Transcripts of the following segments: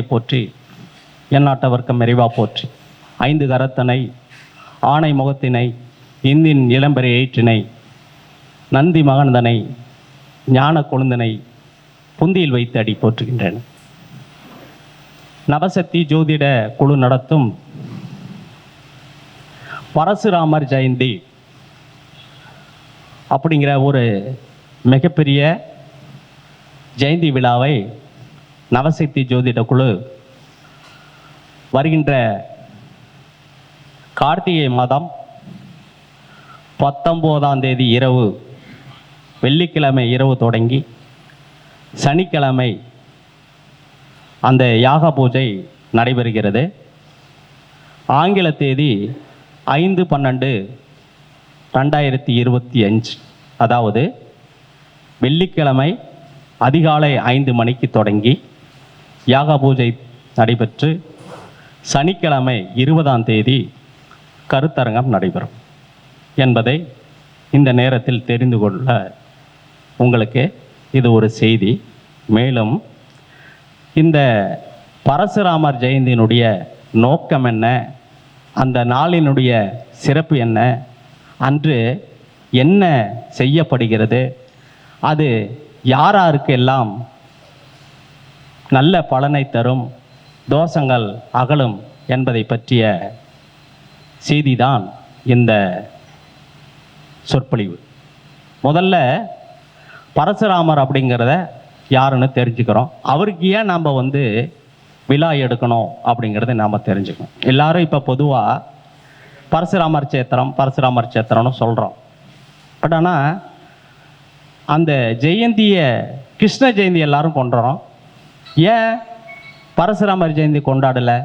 போற்றி எந்நாட்டவர்க்கம் மெரிவா போற்றி ஐந்து கரத்தனை ஆணை முகத்தினை இந்தின் இளம்பெறை ஏற்றினை நந்தி மகந்தனை ஞான கொழுந்தனை புந்தியில் வைத்து அடி போற்றுகின்றன. நவசக்தி ஜோதிட குழு நடத்தும் பரசுராமர் ஜெயந்தி அப்படிங்கிற ஒரு மிகப்பெரிய ஜெயந்தி விழாவை நவசக்தி ஜோதிட குழு வருகின்ற கார்த்திகை மாதம் 19ஆம் தேதி இரவு வெள்ளிக்கிழமை இரவு தொடங்கி சனிக்கிழமை அந்த யாக பூஜை நடைபெறுகிறது. ஆங்கில தேதி 5/12/2025, அதாவது வெள்ளிக்கிழமை அதிகாலை 5 மணிக்கு தொடங்கி யாக பூஜை நடைபெற்று சனிக்கிழமை 20ஆம் தேதி கருத்தரங்கம் நடைபெறும் என்பதை இந்த நேரத்தில் தெரிந்து கொள்ள உங்களுக்கு இது ஒரு செய்தி. மேலும் இந்த பரசுராமர் ஜெயந்தியினுடைய நோக்கம் என்ன, அந்த நாளினுடைய சிறப்பு என்ன, அன்று என்ன செய்யப்படுகிறது, அது யாராருக்கு எல்லாம் நல்ல பலனை தரும், தோஷங்கள் அகலும் என்பதை பற்றிய செய்திதான் இந்த சொற்பொழிவு. முதல்ல பரசுராமர் அப்படிங்கிறத யாருன்னு தெரிஞ்சுக்கிறோம். அவருக்கு ஏன் நாம் விழா எடுக்கணும் அப்படிங்கிறத நாம் தெரிஞ்சுக்கணும். எல்லாரும் இப்போ பொதுவாக பரசுராமர் சேத்திரம்னு சொல்கிறோம். பட் ஆனால் அந்த ஜெயந்தியை கிருஷ்ண ஜெயந்தி எல்லாரும் கொண்டாடுறோம். ஏன் பரசுராமர் ஜெயந்தி கொண்டாடலை?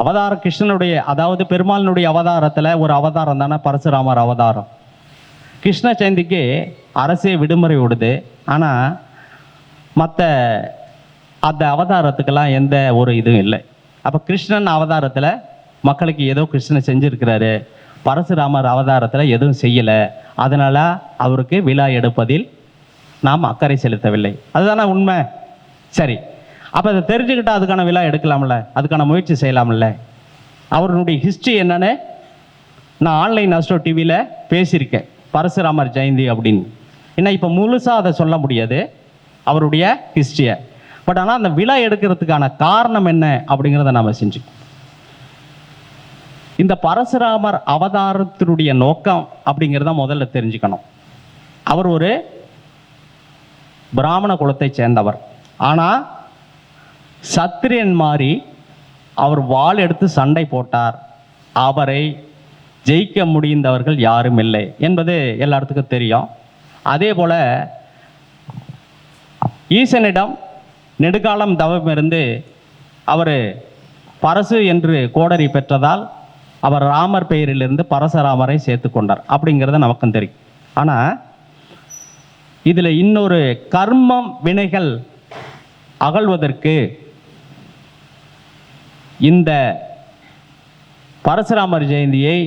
அவதாரம் கிருஷ்ணனுடைய, அதாவது பெருமாளினுடைய அவதாரத்தில் ஒரு அவதாரம் தானே பரசுராமர் அவதாரம். கிருஷ்ண ஜெயந்திக்கு அரசே விடுமுறை விடுது. ஆனால் மற்ற அந்த அவதாரத்துக்கெல்லாம் எந்த ஒரு இதுவும் இல்லை. அப்போ கிருஷ்ணன் அவதாரத்தில் மக்களுக்கு ஏதோ கிருஷ்ணன் செஞ்சுருக்கிறாரு, பரசுராமர் அவதாரத்தில் எதுவும் செய்யலை. அதனால் அவருக்கு விழா எடுப்பதில் நாம் அக்கறை செலுத்தவில்லை. அதுதானே உண்மை. சரி, அப்போ அதை தெரிஞ்சுக்கிட்டால் அதுக்கான விழா எடுக்கலாம்ல, அதுக்கான முயற்சி செய்யலாம்ல. அவருடைய ஹிஸ்ட்ரி என்னன்னு நான் ஆன்லைன் அஸ்ட்ரோ டிவியில் பேசியிருக்கேன், பரசுராமர் ஜெயந்தி அப்படின்னு. ஏன்னா இப்போ முழுசாக அதை சொல்ல முடியாது அவருடைய ஹிஸ்ட்ரியை. பட் ஆனால் அந்த விழா எடுக்கிறதுக்கான காரணம் என்ன அப்படிங்கிறத நாம் செஞ்சுக்கோம். இந்த பரசுராமர் அவதாரத்தினுடைய நோக்கம் அப்படிங்கிறத முதல்ல தெரிஞ்சுக்கணும். அவர் ஒரு பிராமண குலத்தை சேர்ந்தவர். ஆனால் சத்திரியன் மாதிரி அவர் வாள் எடுத்து சண்டை போட்டார். அவரை ஜெயிக்க முடிந்தவர்கள் யாரும் இல்லை என்பது எல்லாத்துக்கும் தெரியும். அதே போல் ஈசனிடம் நெடுகாலம் தவம் இருந்து அவர் பரசு என்று கோடரி பெற்றதால் அவர் ராமர் பெயரிலிருந்து பரசுராமரை சேர்த்து கொண்டார் அப்படிங்கிறத நமக்கும் தெரியும். ஆனால் இதில் இன்னொரு கர்மம் வினைகள் அகழ்வதற்கு இந்த பரசுராமர் ஜெயந்தியை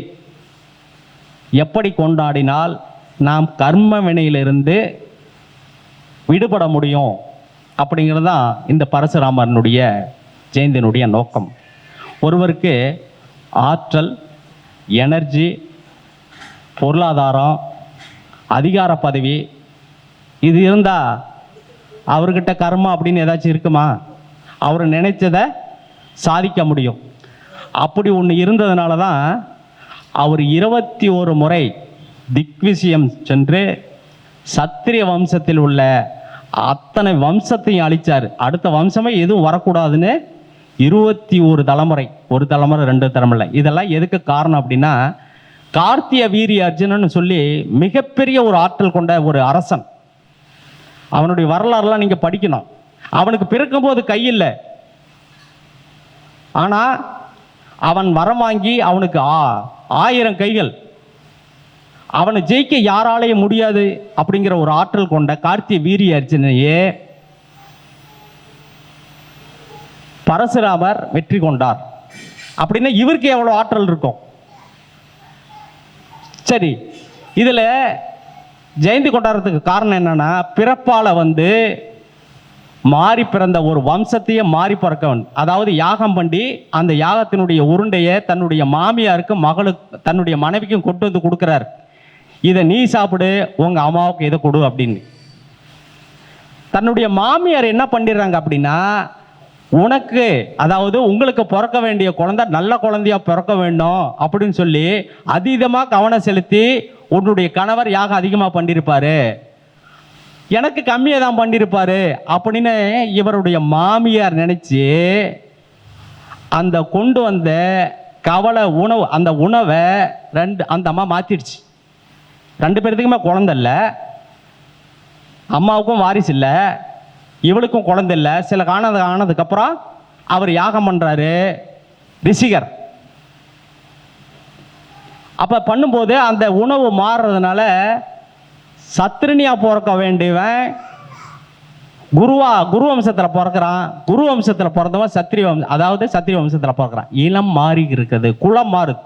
எப்படி கொண்டாடினால் நாம் கர்ம வினையிலிருந்து விடுபட முடியும் அப்படிங்கிறது தான் இந்த பரசுராமனுடைய ஜெயந்தியினுடைய நோக்கம். ஒருவருக்கு ஆற்றல், எனர்ஜி, பொருளாதாரம், அதிகார பதவி இது இருந்தால் அவர்கிட்ட கர்மா அப்படின்னு ஏதாச்சும் இருக்குமா? அவர் நினைச்சதை சாதிக்க முடியும். அப்படி ஒன்று இருந்ததுனால தான் அவர் 21 முறை திக்விஜயம் சென்று சத்திரிய வம்சத்தில் உள்ள அத்தனை வம்சத்தையும் அழித்தார். அடுத்த வம்சமே எதுவும் வரக்கூடாதுன்னு 21 தலைமுறை, ஒரு தலைமுறை 2 தலைமுறை. இதெல்லாம் எதுக்கு காரணம் அப்படின்னா, கார்த்திய வீரிய அர்ஜுனன்னு சொல்லி மிகப்பெரிய ஒரு ஆற்றல் கொண்ட ஒரு அரசன். அவனுடைய வரலாறுலாம் நீங்கள் படிக்கணும். அவனுக்கு பிறக்கும்போது கையில், ஆனால் அவன் வரம் வாங்கி அவனுக்கு 1000 கைகள். அவனை ஜெயிக்க யாராலையும் முடியாது அப்படிங்கிற ஒரு ஆற்றல் கொண்ட கார்த்திய வீரிய அர்ஜுனையே பரசுராமர் வெற்றி கொண்டார். அப்படின்னா இவருக்கு எவ்வளோ ஆற்றல் இருக்கும்? சரி, இதில் ஜெயந்தி கொண்டாடுறதுக்கு காரணம் என்னன்னா, பிறப்பால் மாறி பிறந்த ஒரு வம்சத்தையே மாறி பிறக்கவன். அதாவது யாகம் பண்ணி அந்த யாகத்தினுடைய உருண்டையை தன்னுடைய மாமியாருக்கு மகளுக்கு தன்னுடைய மனைவிக்கும் கொண்டு வந்து கொடுக்குறார். இதை நீ சாப்பிடு, உங்க அம்மாவுக்கு இதை கொடு அப்படின்னு. தன்னுடைய மாமியார் என்ன பண்ணிடுறாங்க அப்படின்னா, உனக்கு அதாவது உங்களுக்கு பிறக்க வேண்டிய குழந்தை நல்ல குழந்தையா பிறக்க வேண்டும் அப்படின்னு சொல்லி அதீதமாக கவனம் செலுத்தி உன்னுடைய கணவர் யாகம் அதிகமாக பண்ணியிருப்பாரு, எனக்கு கம்மியாக தான் பண்ணியிருப்பாரு அப்படின்னு இவருடைய மாமியார் நினைச்சு அந்த கொண்டு வந்த கவலை உணவு அந்த உணவை அந்த அம்மா மாத்திடுச்சு. 2 பேர்த்துக்குமே குழந்தை இல்லை, அம்மாவுக்கும் வாரிசு இல்லை, இவளுக்கும் குழந்தை இல்லை. சில ஆனதுக்கப்புறம் அவர் யாகம் பண்ணுறாரு ரிஷிகர். அப்போ பண்ணும்போது அந்த உணவு மாறுறதுனால சத்ருனியா பிறக்க வேண்டியவன் குரு வம்சத்தில் பிறக்கிறான். குரு வம்சத்தில் பிறந்தவன் சத்திரிய வம்சத்தில் பிறக்கிறான். இளம் மாறி இருக்குது, குலம் மாறுது.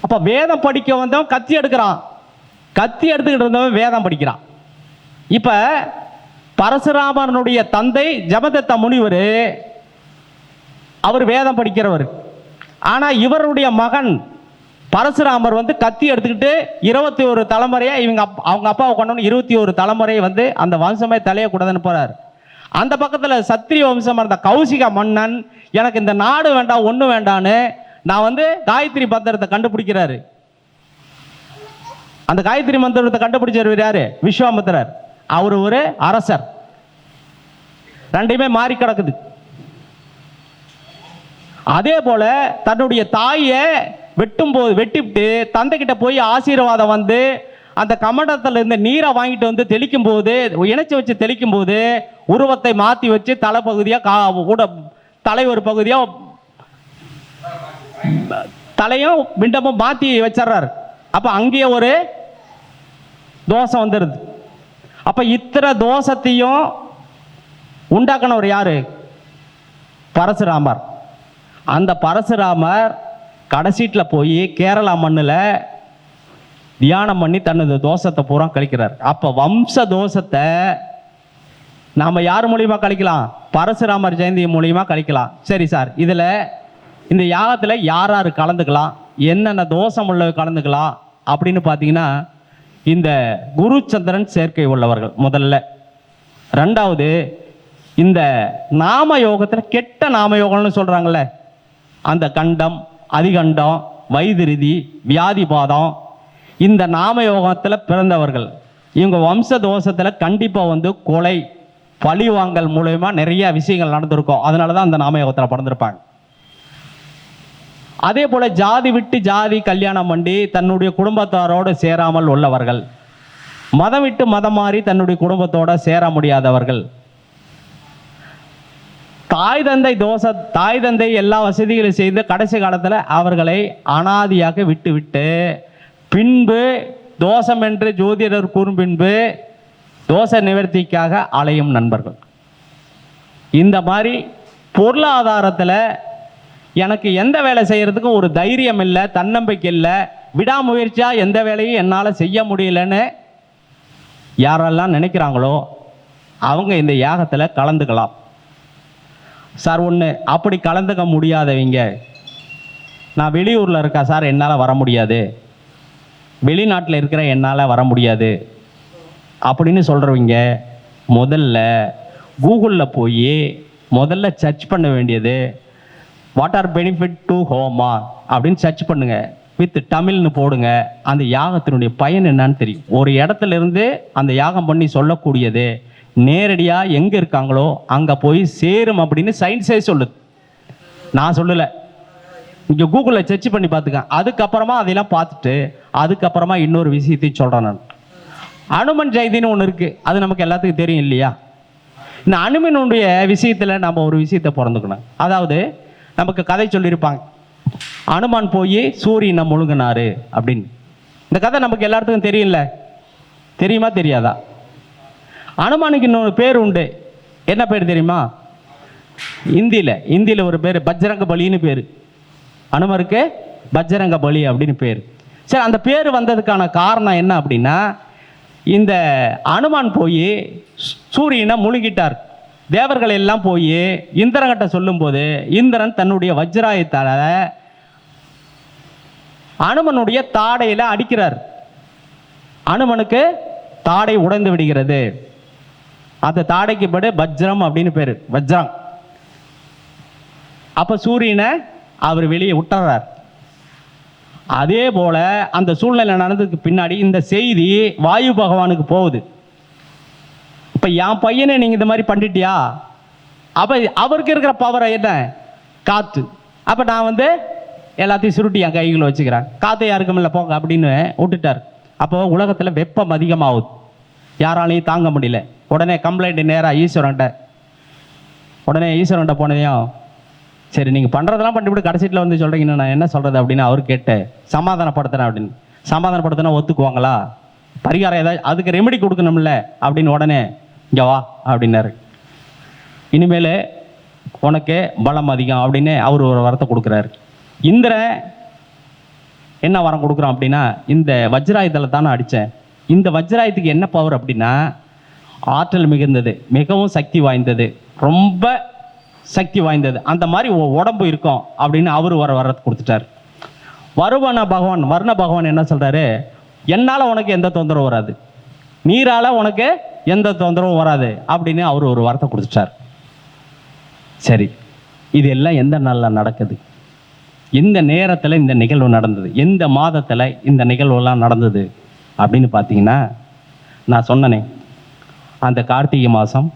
அப்போ வேதம் படிக்க வந்தவன் கத்தி எடுக்கிறான், கத்தி எடுத்துக்கிட்டு இருந்தவன் வேதம் படிக்கிறான். இப்போ பரசுராமனுடைய தந்தை ஜமதத்த முனிவர், அவர் வேதம் படிக்கிறவர். ஆனால் இவருடைய மகன் பரசுராமர் கத்தி எடுத்துக்கிட்டு 21 தலைமுறையை அவங்க அப்பாவை கொண்டவன் 21 தலைமுறையை அந்த வம்சமே தலையக்கூடாதுன்னு போறார். அந்த பக்கத்தில் சத்திரிய வம்சம் இருந்த கௌசிக மன்னன் எனக்கு இந்த நாடு வேண்டாம் ஒன்று வேண்டான்னு நான் காயத்ரி மந்திரத்தை கண்டுபிடிக்கிறாரு. அந்த காயத்ரி மந்திரத்தை கண்டுபிடிச்சவர் யாரு? விஸ்வாமித்திரர். அவர் ஒரு அரசர். ரெண்டுமே மாறி கிடக்குது. அதே போல தன்னுடைய தாயை வெட்டிவிட்டு தந்தை கிட்ட போய் ஆசீர்வாதம் அந்த கமண்டத்தில் இருந்த நீரை வாங்கிட்டு தெளிக்கும் போது, இணைச்சி வச்சு தெளிக்கும் போது உருவத்தை மாற்றி வச்சு தலைப்பகுதியாக தலை ஒரு பகுதியாக தலையும் பிண்டமும் மாற்றி வச்சிடறாரு. அப்போ அங்கேயே ஒரு தோஷம் வந்துடுது. அப்போ இத்தனை தோஷத்தையும் உண்டாக்கினவர் யாரு? பரசுராமர். அந்த பரசுராமர் கடைசீட்டில் போய் கேரளா மண்ணில் தியானம் பண்ணி தனது தோஷத்தை பூரா கழிக்கிறார். அப்போ வம்ச தோஷத்தை நாம் யார் மூலியமாக கழிக்கலாம்? பரசுராமர் ஜெயந்தி மூலியமாக கழிக்கலாம். சரி சார், இதில் இந்த யாகத்தில் யார் யார் கலந்துக்கலாம், என்னென்ன தோஷம் உள்ள கலந்துக்கலாம் அப்படின்னு பார்த்தீங்கன்னா, இந்த குரு சந்திரன் சேர்க்கை உள்ளவர்கள் முதல்ல. ரெண்டாவது, இந்த நாம யோகத்தில் கெட்ட நாம யோகம்னு சொல்கிறாங்கல்ல, அந்த கண்டம், அதிகண்டம், வைதிருதி, வியாதிபாதம், இந்த நாம யோகத்தில் பிறந்தவர்கள் இவங்க வம்ச தோஷத்தில் கண்டிப்பாக கொலை பழிவாங்கல் மூலயமா நிறைய விஷயங்கள் நடந்திருக்கும். அதனால தான் அந்த நாம யோகத்தில் பிறந்திருப்பாங்க. அதே போல ஜாதி விட்டு ஜாதி கல்யாணம் பண்ணி தன்னுடைய குடும்பத்தாரோடு சேராமல் உள்ளவர்கள், மதம் விட்டு மதம் மாறி தன்னுடைய குடும்பத்தோட சேர முடியாதவர்கள், தாய் தந்தை எல்லா வசதிகளையும் செய்து கடைசி காலத்தில் அவர்களை அனாதியாக விட்டு பின்பு தோஷம் என்று ஜோதிடர் கூறும் பின்பு தோஷ நிவர்த்திக்காக அலையும் நண்பர்கள். இந்த மாதிரி பொருளாதாரத்தில் எனக்கு எந்த வேலை செய்யறதுக்கும் ஒரு தைரியம் இல்லை, தன்னம்பிக்கை இல்லை, விடாமுயற்சியாக எந்த வேலையும் என்னால் செய்ய முடியலன்னு யாரெல்லாம் நினைக்கிறாங்களோ அவங்க இந்த யாகத்தில் கலந்துக்கலாம். சார் ஒன்று, அப்படி கலந்துக்க முடியாதவங்க, நான் வெளியூரில் இருக்கா சார் என்னால் வர முடியாது, வெளிநாட்டில் இருக்கிற என்னால் வர முடியாது அப்படின்னு சொல்கிறவங்க முதல்ல கூகுளில் போய் முதல்ல சர்ச் பண்ண வேண்டியது வாட் ஆர் பெனிஃபிட் டு ஹோமா அப்படின்னு சர்ச் பண்ணுங்க. வித் தமிழ்னு போடுங்க. அந்த யாகத்தினுடைய பயன் என்னன்னு தெரியும். ஒரு இடத்துல இருந்து அந்த யாகம் பண்ணி சொல்லக்கூடியது நேரடியாக எங்கே இருக்காங்களோ அங்கே போய் சேரும் அப்படின்னு சயின்ஸே சொல்லுது. நான் சொல்லலை, இங்கே கூகுளில் சர்ச் பண்ணி பார்த்துக்கேன். அதுக்கப்புறமா அதெல்லாம் பார்த்துட்டு அதுக்கப்புறமா இன்னொரு விஷயத்தையும் சொல்கிறேன். நான் அனுமன் ஜெயந்தின்னு ஒன்று இருக்குது, அது நமக்கு எல்லாத்துக்கும் தெரியும் இல்லையா? இந்த அனுமனுடைய விஷயத்தில் நம்ம ஒரு விஷயத்தை பிறந்துக்கணும். அதாவது நமக்கு கதை சொல்லியிருப்பாங்க, அனுமான் போய் சூரியனை முழுங்கினாரு அப்படின்னு. இந்த கதை நமக்கு எல்லாத்துக்கும் தெரியல, தெரியுமா தெரியாதா? அனுமானுக்கு இன்னொரு பேர் உண்டு. என்ன பேர் தெரியுமா? இந்தியில் ஒரு பேர் பஜ்ரங்க பலின்னு பேர். அனுமருக்கு பஜ்ரங்க பலி அப்படின்னு பேர். சரி, அந்த பேர் வந்ததுக்கான காரணம் என்ன அப்படின்னா, இந்த அனுமான் போய் சூரியனை முழுங்கிட்டார். தேவர்கள் எல்லாம் போய் இந்திரன்கிட்ட சொல்லும்போது இந்திரன் தன்னுடைய வஜ்ராயத்தால அனுமனுடைய தாடையில அடிக்கிறார். அனுமனுக்கு தாடை உடைந்து விடுகிறது. அந்த தாடைக்கு பேரு வஜ்ரம் அப்படின்னு பேரு, வஜ்ரம். அப்ப சூரியனை அவர் வெளியே விட்டுறார். அதே போல அந்த சூழ்நிலை நடந்ததுக்கு பின்னாடி இந்த செய்தி வாயு பகவானுக்கு போகுது. இப்ப என் பையனை நீங்க இந்த மாதிரி பண்ணிட்டியா, அப்ப அவருக்கு இருக்கிற பவரை என்ன, காத்து. அப்ப நான் எல்லாத்தையும் சுருட்டி என் கைகளை வச்சுக்கிறேன், காத்து யாருக்கும் இல்லை போங்க அப்படின்னு விட்டுட்டார். அப்போ உலகத்துல வெப்பம் அதிகமாகுது, யாராலையும் தாங்க முடியல. உடனே கம்ப்ளைண்ட் நேராக ஈஸ்வரன்ட்ட. உடனே ஈஸ்வரன்ட்ட போனதையும், சரி நீங்கள் பண்ணுறதெல்லாம் பண்ணிவிட்டு கடைசியில் சொல்கிறீங்கன்னு நான் என்ன சொல்கிறது அப்படின்னு அவர் கேட்டு சமாதானப்படுத்துகிறேன் அப்படின்னு. சமாதானப்படுத்தினா ஒத்துக்குவாங்களா, பரிகாரம் ஏதாவது அதுக்கு ரெமெடி கொடுக்கணும்ல அப்படின்னு. உடனே இங்கே வா அப்படின்னாரு. இனிமேல் உனக்கு பலம் அதிகம் அப்படின்னு அவர் ஒரு வரத்தை கொடுக்குறாரு. இந்திரன் என்ன வரம் கொடுக்குறான் அப்படின்னா, இந்த வஜ்ராயுதத்தில் தானே அடித்தேன், இந்த வஜ்ராயுதத்துக்கு என்ன பவர் அப்படின்னா ஆற்றல் மிகுந்தது, மிகவும் சக்தி வாய்ந்தது, ரொம்ப சக்தி வாய்ந்தது, அந்த மாதிரி உடம்பு இருக்கும் அப்படின்னு அவர் வரத்தை கொடுத்துட்டார். வர்ண பகவான் என்ன சொல்றாரு, என்னால் உனக்கு எந்த தொந்தரவும் வராது, நீரால உனக்கு எந்த தொந்தரவும் வராது அப்படின்னு அவர் ஒரு வரத்தை கொடுத்துட்டார். சரி, இது எல்லாம் எந்த நாளில் நடக்குது, இந்த நேரத்தில் இந்த நிகழ்வு நடந்தது, எந்த மாதத்தில் இந்த நிகழ்வுலாம் நடந்தது அப்படின்னு பார்த்தீங்கன்னா, நான் சொன்னனே அந்த கார்த்திகை மாதம்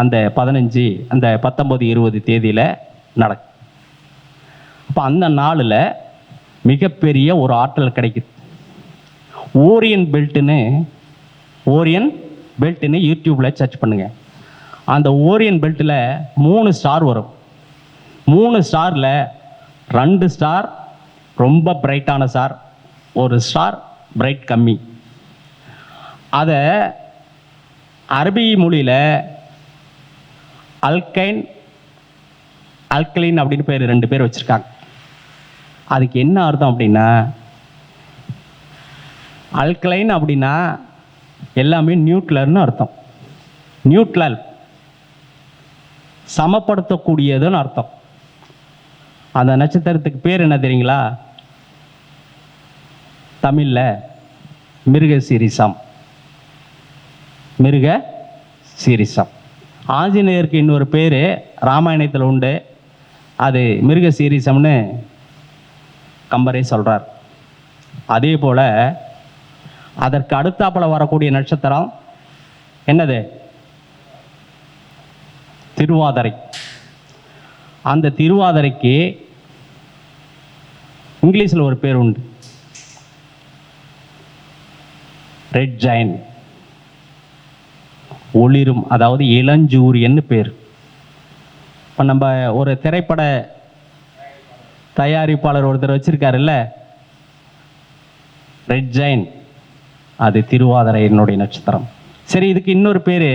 அந்த 15 அந்த 19 20 தேதியில் நடக்கும். அப்போ அந்த நாளில் மிகப்பெரிய ஒரு ஆற்றல் கிடைக்குது. ஓரியன் பெல்ட்டுன்னு யூடியூப்பில் சர்ச் பண்ணுங்க. அந்த ஓரியன் பெல்ட்டில் 3 ஸ்டார் வரும். 3 ஸ்டாரில் 2 ஸ்டார் ரொம்ப பிரைட்டான ஸ்டார், 1 ஸ்டார் பிரைட் கம்மி. அதை அரபி மொழியில் அல்கலைன் அப்படின்னு பேர் 2 பேர் வச்சுருக்காங்க. அதுக்கு என்ன அர்த்தம் அப்படின்னா, அல்கலைன் அப்படின்னா எல்லாமே நியூட்ரல்னு அர்த்தம். நியூட்ரல் சமப்படுத்தக்கூடியதுன்னு அர்த்தம். அந்த நட்சத்திரத்துக்கு பேர் என்ன தெரியுங்களா, தமிழில் மிருகசீரிஷம். மிருகசீரிஷம். ஆஞ்சநேயருக்கு இன்னொரு பேர் ராமாயணத்தில் உண்டு, அது மிருகசீரிஷம்னு கம்பரே சொல்கிறார். அதே போல் அதற்கு அடுத்தாப்புல வரக்கூடிய நட்சத்திரம் என்னது, திருவாதிரை. அந்த திருவாதிரைக்கு இங்கிலீஷில் ஒரு பேர் உண்டு, ரெட் ஜெயண்ட், ஒளிரும், அதாவது இளஞ்சூரியன்னு பேர். இப்போ நம்ம ஒரு திரைப்பட தயாரிப்பாளர் ஒருத்தர் வச்சிருக்காருல்ல, ரெட் ஜெயண்ட், அது திருவாதிரையினுடைய நட்சத்திரம். சரி, இதுக்கு இன்னொரு பேர்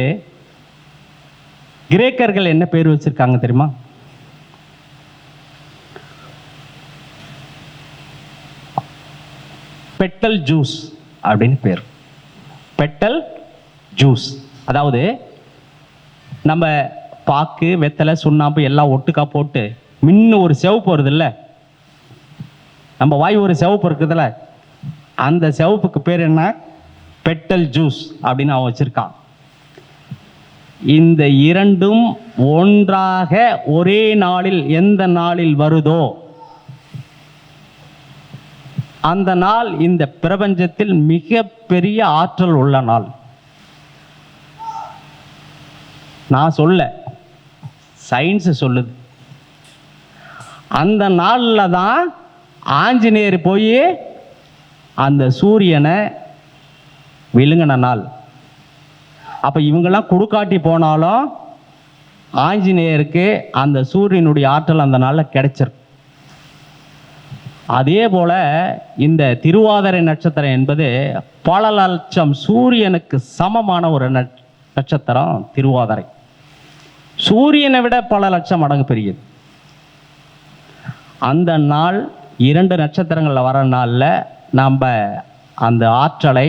கிரேக்கர்கள் என்ன பேர் வச்சிருக்காங்க தெரியுமா, பெட்டல் ஜூஸ் அப்படின்னு பேர். பெட்டல் ஜூஸ், அதாவது நம்ம பாக்கு வெத்தலை சுண்ணாம்பு எல்லாம் ஒட்டுக்கா போட்டு மின்னும் ஒரு சிவப்பு வருது இல்லை, நம்ம வாய் ஒரு சிவப்பு இருக்குதுல்ல, அந்த சிவப்புக்கு பேர் என்ன, பெட்டல் ஜூஸ் அப்படின்னு அவன் வச்சிருக்கான். இந்த இரண்டும் ஒன்றாக ஒரே நாளில் எந்த நாளில் வருதோ அந்த நாள் இந்த பிரபஞ்சத்தில் மிகப்பெரிய ஆற்றல் உள்ள நாள். நான் சொல்ல, சயின்ஸ் சொல்லுது. அந்த நாளில் தான் ஆஞ்சநேயர் போய் அந்த சூரியனை விழுங்கின நாள். அப்போ இவங்கெல்லாம் குடுக்காட்டி போனாலும் ஆஞ்சநேயருக்கு அந்த சூரியனுடைய ஆற்றல் அந்த நாளில் கிடைச்சிருக்கு. அதே போல இந்த திருவாதிரை நட்சத்திரம் என்பது பல லட்சம் சூரியனுக்கு சமமான ஒரு நட்சத்திரம் திருவாதிரை. சூரியனை விட பல லட்சம் மடங்கு பெரியது. அந்த நாள் 2 நட்சத்திரங்களில் வர நாளில் நாம் அந்த ஆற்றலை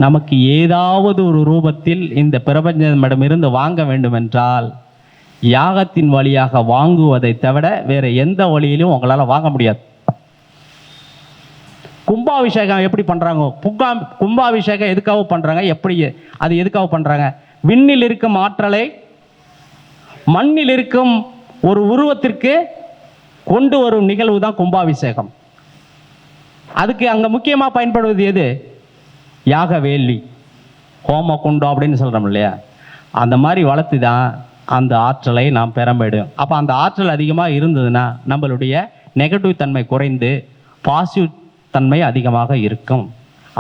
நமக்கு ஏதாவது ஒரு ரூபத்தில் இந்த பிரபஞ்சமிடமிருந்து வாங்க வேண்டுமென்றால் யாகத்தின் வழியாக வாங்குவதை தவிர வேற எந்த வழியிலும் உங்களால் வாங்க முடியாது. கும்பாபிஷேகம் எப்படி பண்றாங்க? கும்பாபிஷேகம் எதுக்காக பண்றாங்க? எப்படி அது எதுக்காக பண்றாங்க? விண்ணில் இருக்கும் ஆற்றலை மண்ணில் இருக்கும் ஒரு உருவத்திற்கு கொண்டு வரும் நிகழ்வு தான் கும்பாபிஷேகம். அதுக்கு அங்க முக்கியமா பயன்படுவது எது? யாக வேள்வி, ஹோம குண்டம் அப்படின்னு சொல்றோம் இல்லையா? அந்த மாதிரி வளர்த்து தான் அந்த ஆற்றலை நாம் பெற முடியும். அப்போ அந்த ஆற்றல் அதிகமாக இருந்ததுன்னா நம்மளுடைய நெகட்டிவ் தன்மை குறைந்து பாசிட்டிவ் தன்மை அதிகமாக இருக்கும்.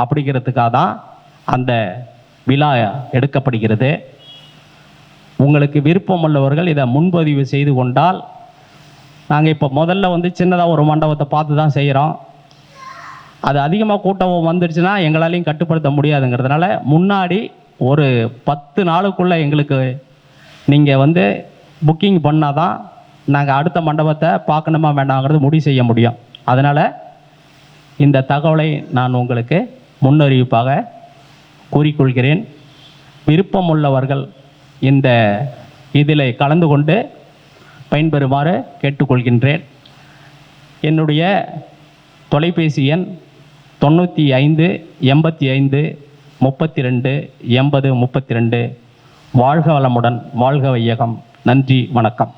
அப்படிங்கிறதுக்காக தான் அந்த விழா எடுக்கப்படுகிறது. உங்களுக்கு விருப்பம் உள்ளவர்கள் இதை முன்பதிவு செய்து கொண்டால், நாங்கள் இப்போ முதல்ல சின்னதாக ஒரு மண்டபத்தை பார்த்து தான் செய்கிறோம். அது அதிகமாக கூட்டம் வந்துடுச்சுன்னா எங்களாலையும் கட்டுப்படுத்த முடியாதுங்கிறதுனால முன்னாடி ஒரு 10 நாளுக்குள்ளே எங்களுக்கு நீங்கள் புக்கிங் பண்ணால் தான் நாங்கள் அடுத்த மண்டபத்தை பார்க்கணுமா வேண்டாங்கிறது முடிவு செய்ய முடியும். அதனால் இந்த தகவலை நான் உங்களுக்கு முன்னறிவிப்பாக கூறிக்கொள்கிறேன். விருப்பம் உள்ளவர்கள் இந்த இதில் கலந்து கொண்டு பயன்பெறுமாறு கேட்டுக்கொள்கின்றேன். என்னுடைய தொலைபேசி எண் 95 85 32 80 32. வாழ்க வளமுடன், வாழ்க வையகம். நன்றி, வணக்கம்.